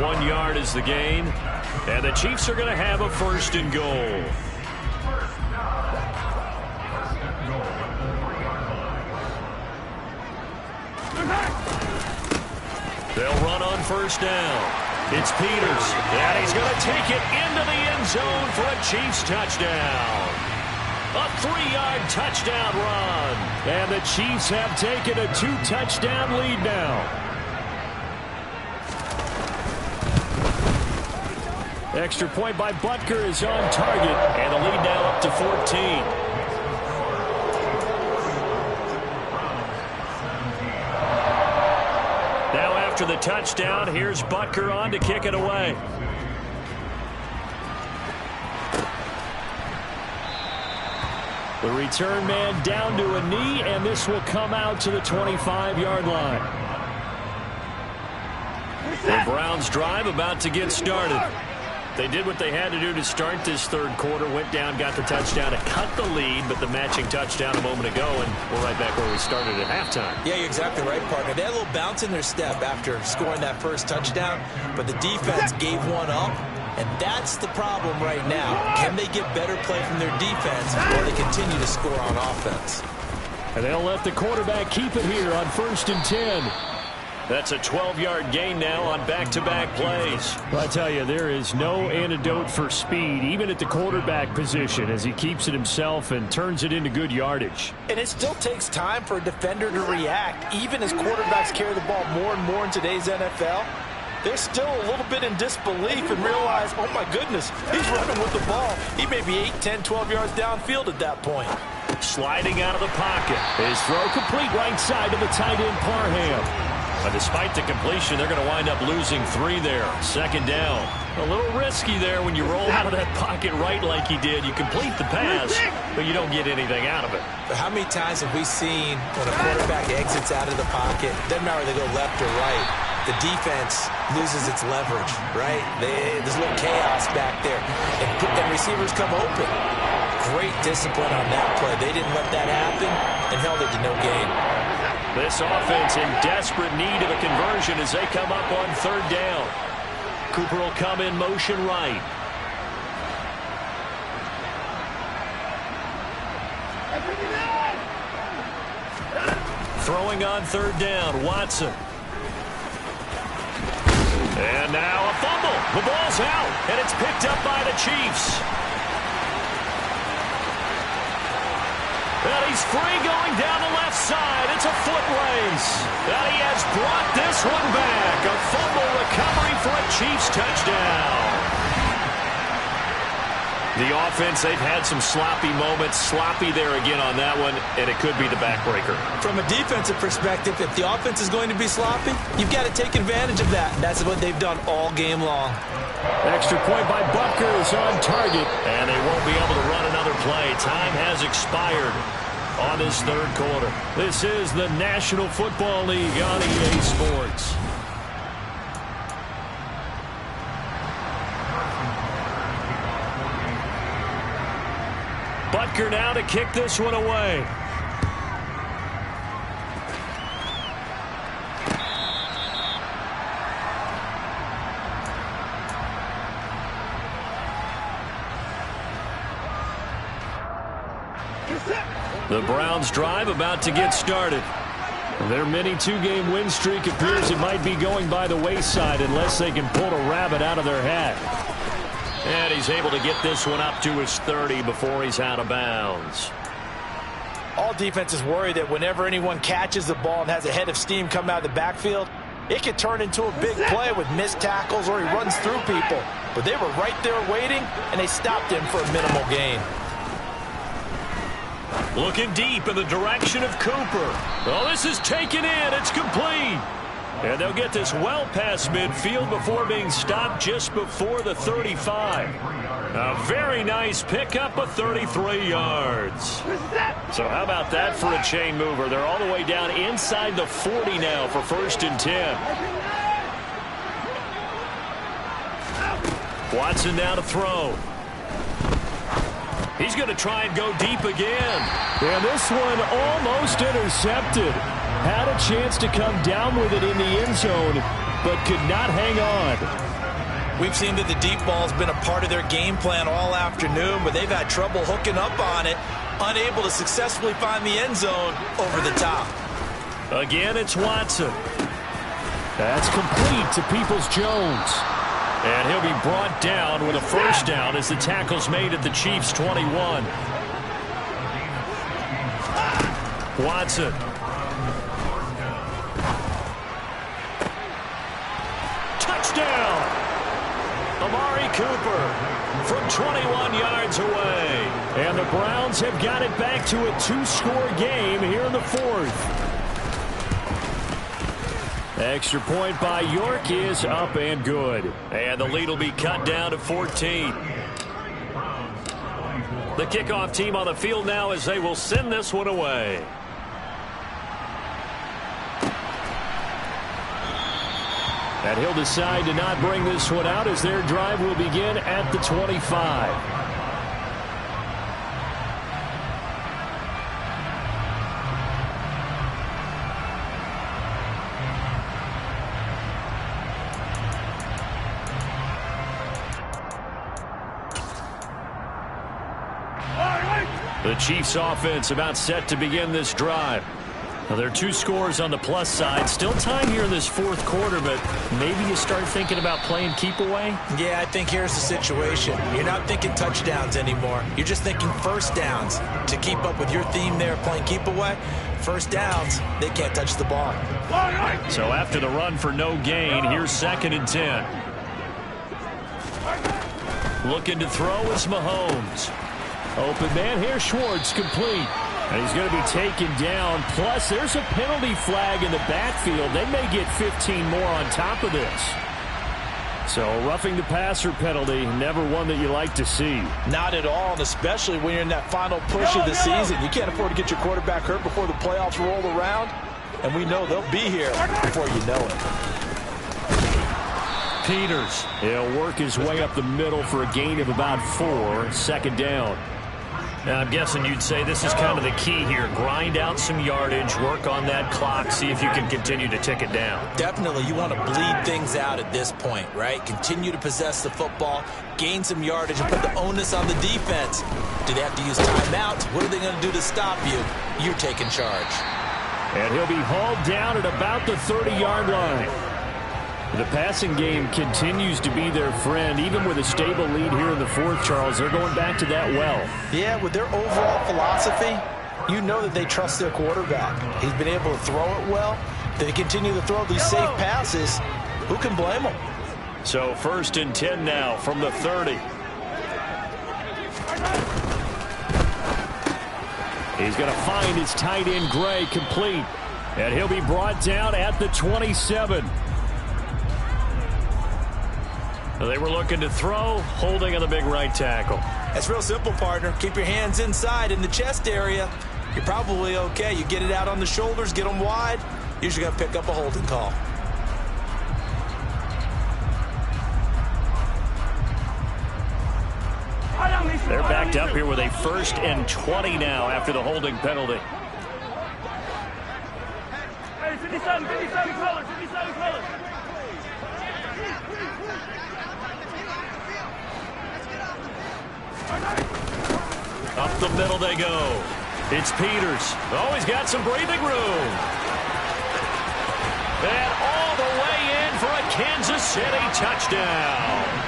1 yard is the gain. And the Chiefs are going to have a 1st and goal. They'll run on first down. It's Peters, and he's going to take it into the end zone for a Chiefs touchdown. A 3-yard touchdown run. And the Chiefs have taken a 2-touchdown lead now. Extra point by Butker is on target, and the lead now up to 14. After the touchdown, here's Butker on to kick it away. The return man down to a knee, and this will come out to the 25-yard line. The Browns drive about to get started. They did what they had to do to start this 3rd quarter, went down, got the touchdown to cut the lead, but the matching touchdown a moment ago, and we're right back where we started at halftime. Yeah, you're exactly right, partner. They had a little bounce in their step after scoring that first touchdown, but the defense gave one up, and that's the problem right now. Can they get better play from their defense, or they continue to score on offense? And they'll let the quarterback keep it here on 1st and 10. That's a 12-yard gain now on back-to-back plays. I tell you, there is no antidote for speed, even at the quarterback position, as he keeps it himself and turns it into good yardage. And it still takes time for a defender to react, even as quarterbacks carry the ball more and more in today's NFL. They're still a little bit in disbelief and realize, oh, my goodness, he's running with the ball. He may be 8, 10, 12 yards downfield at that point. Sliding out of the pocket. His throw complete right side to the tight end Parham. But despite the completion, they're going to wind up losing 3 there. Second down. A little risky there when you roll out of that pocket right like he did. You complete the pass, but you don't get anything out of it. But how many times have we seen when a quarterback exits out of the pocket, doesn't matter whether they go left or right, the defense loses its leverage, right? There's a little chaos back there, and receivers come open. Great discipline on that play. They didn't let that happen and held it to no gain. This offense in desperate need of a conversion as they come up on 3rd down. Cooper will come in motion right. Throwing on 3rd down, Watson. And now a fumble. The ball's out, and it's picked up by the Chiefs. And he's free going down the left side. It's a foot race. And he has brought this one back. A fumble recovery for a Chiefs touchdown. The offense, they've had some sloppy moments. Sloppy there again on that one, and it could be the backbreaker. From a defensive perspective, if the offense is going to be sloppy, you've got to take advantage of that. And that's what they've done all game long. Extra point by Butker is on target. And they won't be able to run another play. Time has expired on this 3rd quarter. This is the National Football League on EA Sports. Butker now to kick this one away. The Browns drive about to get started. Their mini 2-game win streak appears it might be going by the wayside unless they can pull a rabbit out of their hat. And he's able to get this one up to his 30 before he's out of bounds. All defenses worry that whenever anyone catches the ball and has a head of steam come out of the backfield, it could turn into a big play with missed tackles or he runs through people. But they were right there waiting, and they stopped him for a minimal gain. Looking deep in the direction of Cooper. Oh, this is taken in. It's complete. And they'll get this well past midfield before being stopped just before the 35. A very nice pickup of 33 yards. So how about that for a chain mover? They're all the way down inside the 40 now for 1st and 10. Watson now to throw. He's going to try and go deep again. And this one almost intercepted. Had a chance to come down with it in the end zone, but could not hang on. We've seen that the deep ball's been a part of their game plan all afternoon, but they've had trouble hooking up on it, unable to successfully find the end zone over the top. Again, it's Watson. That's complete to Peoples-Jones. And he'll be brought down with a 1st down as the tackle's made at the Chiefs' 21. Watson. Touchdown! Amari Cooper from 21 yards away. And the Browns have got it back to a 2-score game here in the 4th. Extra point by York is up and good. And the lead will be cut down to 14. The kickoff team on the field now as they will send this one away. And he'll decide to not bring this one out as their drive will begin at the 25. The Chiefs offense about set to begin this drive. Now, there are 2 scores on the plus side. Still time here in this 4th quarter, but maybe you start thinking about playing keep away? Yeah, I think here's the situation. You're not thinking touchdowns anymore. You're just thinking 1st downs. To keep up with your theme there, playing keep away, 1st downs, they can't touch the ball. So after the run for no gain, here's 2nd and 10. Looking to throw is Mahomes. Open man here, Schwartz, complete. And he's going to be taken down. Plus, there's a penalty flag in the backfield. They may get 15 more on top of this. So, roughing the passer penalty, never one that you like to see. Not at all, and especially when you're in that final push of the season. You can't afford to get your quarterback hurt before the playoffs roll around. And we know they'll be here before you know it. Peters, he'll work his way up the middle for a gain of about 4, second down. Now, I'm guessing you'd say this is kind of the key here. Grind out some yardage, work on that clock, see if you can continue to tick it down. Definitely, you want to bleed things out at this point, right? Continue to possess the football, gain some yardage, and put the onus on the defense. Do they have to use timeouts? What are they going to do to stop you? You're taking charge. And he'll be hauled down at about the 30-yard line. The passing game continues to be their friend. Even with a stable lead here in the fourth, Charles, they're going back to that well. Yeah, with their overall philosophy, you know that they trust their quarterback. He's been able to throw it well. They continue to throw these safe passes. Who can blame them? So 1st and 10 now from the 30. He's going to find his tight end, Gray, complete. And he'll be brought down at the 27. They were looking to throw, holding on the big right tackle. That's real simple, partner. Keep your hands inside in the chest area. You're probably okay. You get it out on the shoulders, get them wide. Usually going to pick up a holding call. They're backed up here with a 1st and 20 now after the holding penalty. Hey, 57 colors, 57 colors. Up the middle they go. It's Peters. Oh, he's got some breathing room. And all the way in for a Kansas City touchdown.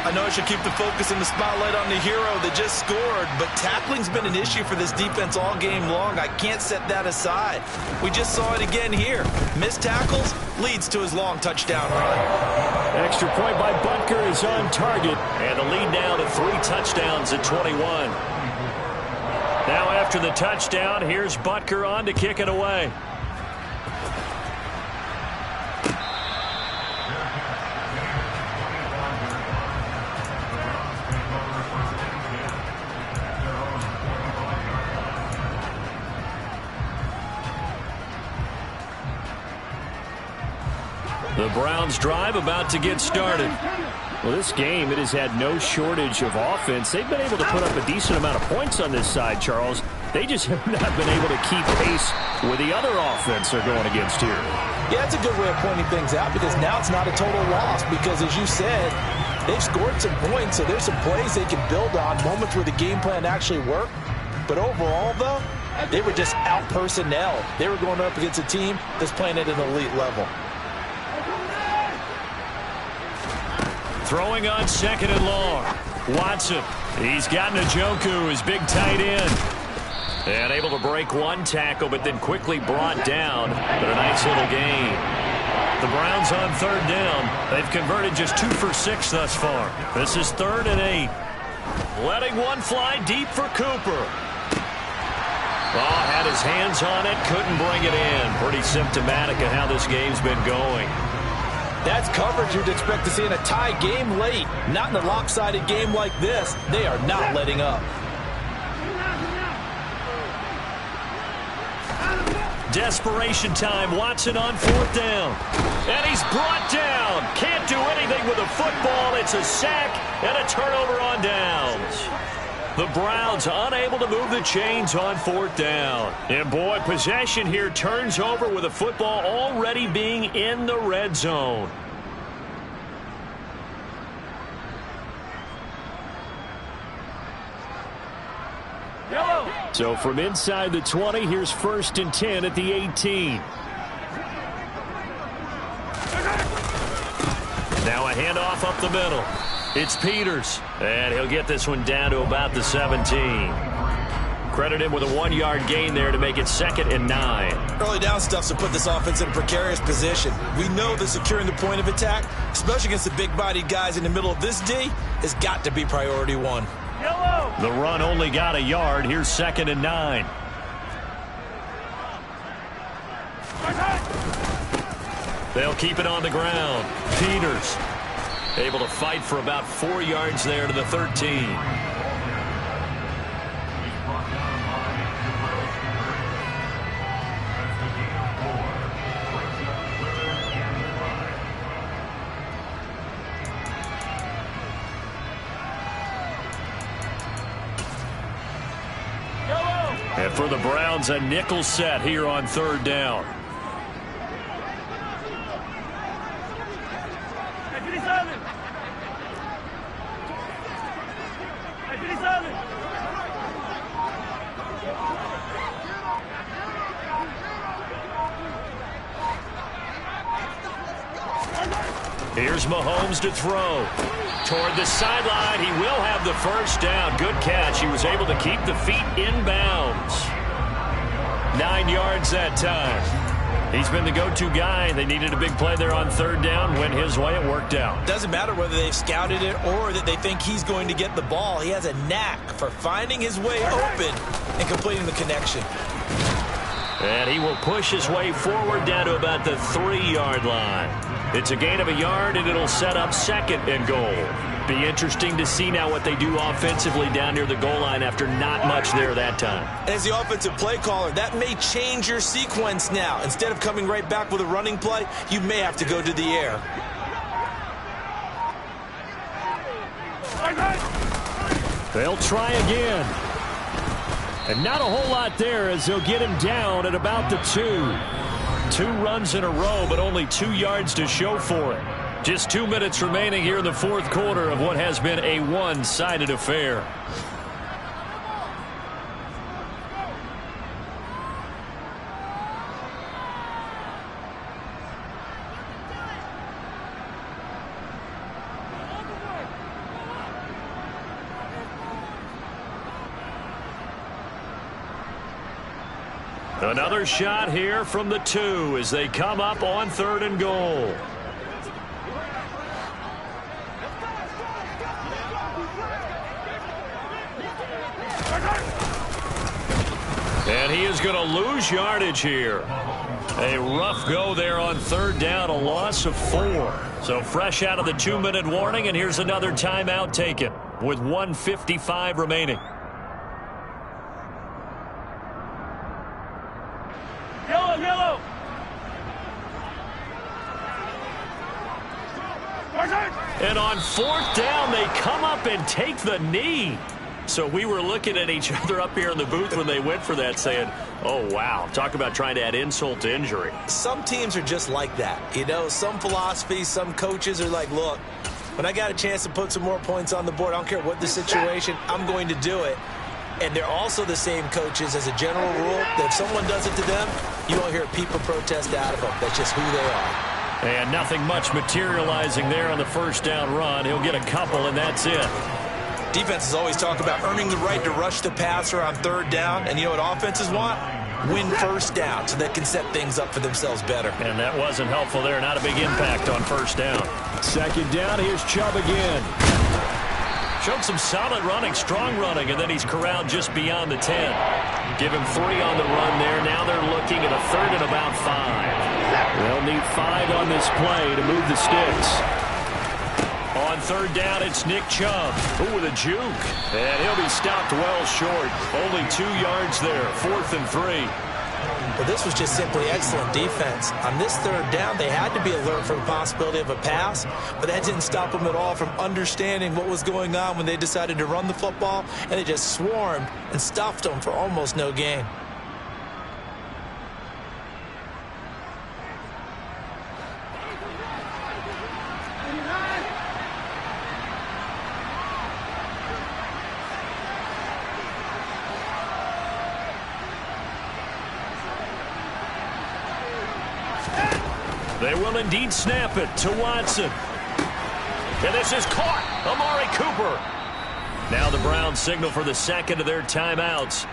I know I should keep the focus and the spotlight on the hero that just scored, but tackling's been an issue for this defense all game long. I can't set that aside. We just saw it again here. Missed tackles leads to his long touchdown run. Extra point by Butker is on target. And the lead now to 3 touchdowns at 21. Now after the touchdown, here's Butker on to kick it away. The Browns drive about to get started. Well, this game, it has had no shortage of offense. They've been able to put up a decent amount of points on this side, Charles. They just have not been able to keep pace with the other offense they're going against here. Yeah, that's a good way of pointing things out because now it's not a total loss because, as you said, they've scored some points, so there's some plays they can build on, moments where the game plan actually worked. But overall, though, they were just out-personnel. They were going up against a team that's playing at an elite level. Throwing on 2nd and long. Watson. He's got Njoku, his big tight end. And able to break 1 tackle, but then quickly brought down. But a nice little gain. The Browns on 3rd down. They've converted just 2 for 6 thus far. This is 3rd and 8. Letting one fly deep for Cooper. Oh, had his hands on it, couldn't bring it in. Pretty symptomatic of how this game's been going. That's coverage you'd expect to see in a tie game late. Not in a lopsided game like this. They are not letting up. Desperation time. Watson on 4th down. And he's brought down. Can't do anything with a football. It's a sack and a turnover on downs. The Browns unable to move the chains on 4th down. And boy, possession here turns over with the football already being in the red zone. Yellow. So from inside the 20, here's 1st and 10 at the 18. Now a handoff up the middle. It's Peters, and he'll get this one down to about the 17. Credit him with a 1-yard gain there to make it 2nd and 9. Early down stuff to put this offense in a precarious position. We know that securing the point of attack, especially against the big-bodied guys in the middle of this D, has got to be priority 1. Yellow. The run only got a yard. Here's 2nd and 9. They'll keep it on the ground. Peters able to fight for about 4 yards there to the 13. And for the Browns, a nickel set here on 3rd down. Here's Mahomes to throw. Toward the sideline, he will have the 1st down. Good catch. He was able to keep the feet in bounds. 9 yards that time. He's been the go-to guy. They needed a big play there on 3rd down. Went his way. It worked out. Doesn't matter whether they've scouted it or that they think he's going to get the ball. He has a knack for finding his way open and completing the connection. And he will push his way forward down to about the 3-yard line. It's a gain of a yard, and it'll set up 2nd and goal. Be interesting to see now what they do offensively down near the goal line after not much there that time. As the offensive play caller, that may change your sequence now. Instead of coming right back with a running play, you may have to go to the air. They'll try again. And not a whole lot there as they'll get him down at about the 2. 2 runs in a row, but only 2 yards to show for it. Just 2 minutes remaining here in the 4th quarter of what has been a one-sided affair. Another shot here from the 2 as they come up on 3rd and goal. And he is going to lose yardage here. A rough go there on 3rd down, a loss of 4. So fresh out of the 2-minute warning, and here's another timeout taken with 1:55 remaining. Yellow. And on 4th down, they come up and take the knee. So we were looking at each other up here in the booth when they went for that saying, oh, wow, talk about trying to add insult to injury. Some teams are just like that. You know, some philosophies, some coaches are like, look, when I got a chance to put some more points on the board, I don't care what the situation, I'm going to do it. And they're also the same coaches as a general rule that if someone does it to them, you won't hear people protest out of them. That's just who they are. And nothing much materializing there on the 1st down run. He'll get a couple, and that's it. Defenses always talk about earning the right to rush the passer on 3rd down. And you know what offenses want? Win 1st down so they can set things up for themselves better. And that wasn't helpful there. Not a big impact on 1st down. 2nd down. Here's Chubb again. Showed some solid running, strong running, and then he's corralled just beyond the 10. Give him 3 on the run there. Now they're looking at a 3rd and about 5. They'll need 5 on this play to move the sticks. On 3rd down, it's Nick Chubb. Ooh, with a juke. And he'll be stopped well short. Only 2 yards there. 4th and 3. Well, this was just simply excellent defense. On this 3rd down, they had to be alert for the possibility of a pass, but that didn't stop them at all from understanding what was going on when they decided to run the football, and they just swarmed and stuffed them for almost no gain. They will indeed snap it to Watson. And this is caught. Amari Cooper. Now the Browns signal for the 2nd of their timeouts.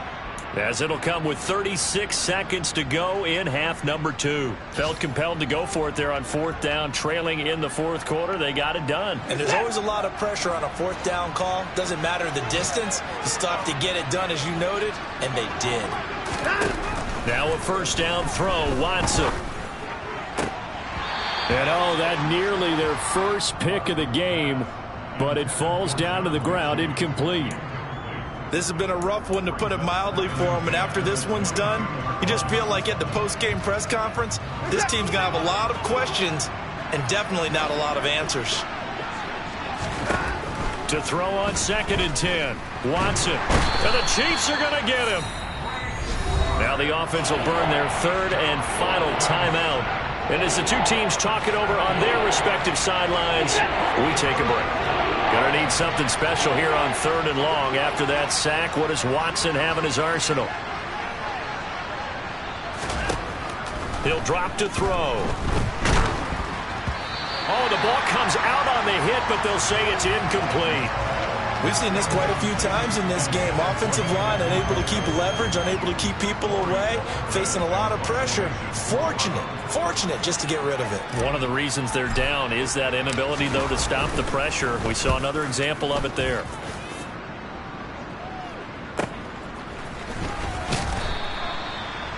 as it'll come with 36 seconds to go in half number 2. Felt compelled to go for it there on 4th down, trailing in the 4th quarter. They got it done. And there's always a lot of pressure on a 4th down call. Doesn't matter the distance. You still have to get it done, as you noted, and they did. Now a 1st down throw, Watson. And that nearly their first pick of the game, but it falls down to the ground incomplete. This has been a rough one, to put it mildly, for him. And after this one's done, you just feel like at the post-game press conference, this team's going to have a lot of questions and definitely not a lot of answers. To throw on 2nd and 10. Watson. And the Chiefs are going to get him. Now the offense will burn their 3rd and final timeout. And as the two teams talk it over on their respective sidelines, we take a break. Gonna need something special here on 3rd and long. After that sack, what does Watson have in his arsenal? He'll drop to throw. Oh, the ball comes out on the hit, but they'll say it's incomplete. We've seen this quite a few times in this game. Offensive line unable to keep leverage, unable to keep people away, facing a lot of pressure. Fortunate just to get rid of it. One of the reasons they're down is that inability, though, to stop the pressure. We saw another example of it there.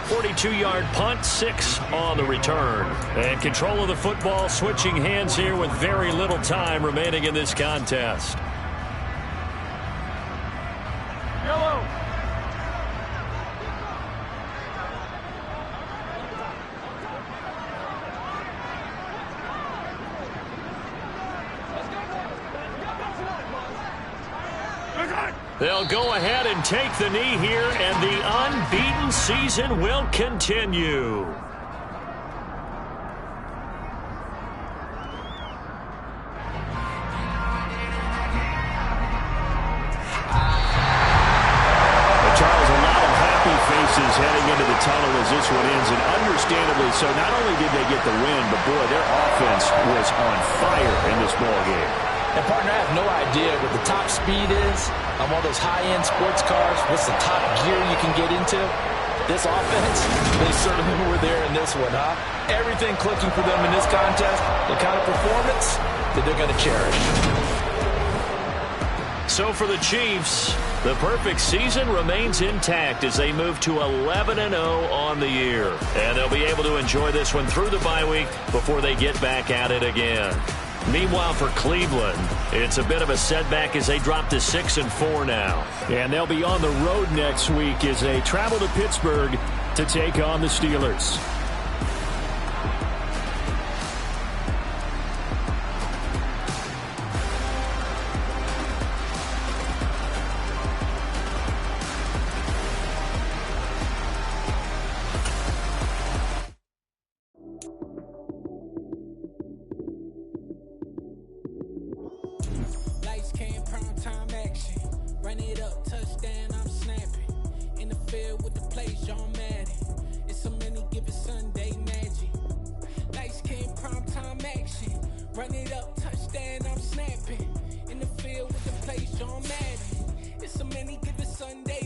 "42-yard punt, 6 on the return. And control of the football switching hands here with very little time remaining in this contest. Yellow. They'll go ahead and take the knee here, and the unbeaten season will continue. Faces heading into the tunnel as this one ends, and understandably so. Not only did they get the win, but boy, their offense was on fire in this ball game. And partner, I have no idea what the top speed is on all those high-end sports cars. What's the top gear you can get into? This offense, they certainly were there in this one, huh? Everything clicking for them in this contest, the kind of performance that they're going to cherish. So for the Chiefs, the perfect season remains intact as they move to 11-0 on the year. And they'll be able to enjoy this one through the bye week before they get back at it again. Meanwhile, for Cleveland, it's a bit of a setback as they drop to 6-4 now. And they'll be on the road next week as they travel to Pittsburgh to take on the Steelers. Run it up, touchdown, I'm snapping. In the field with the play, John Madden. It's so many given Sunday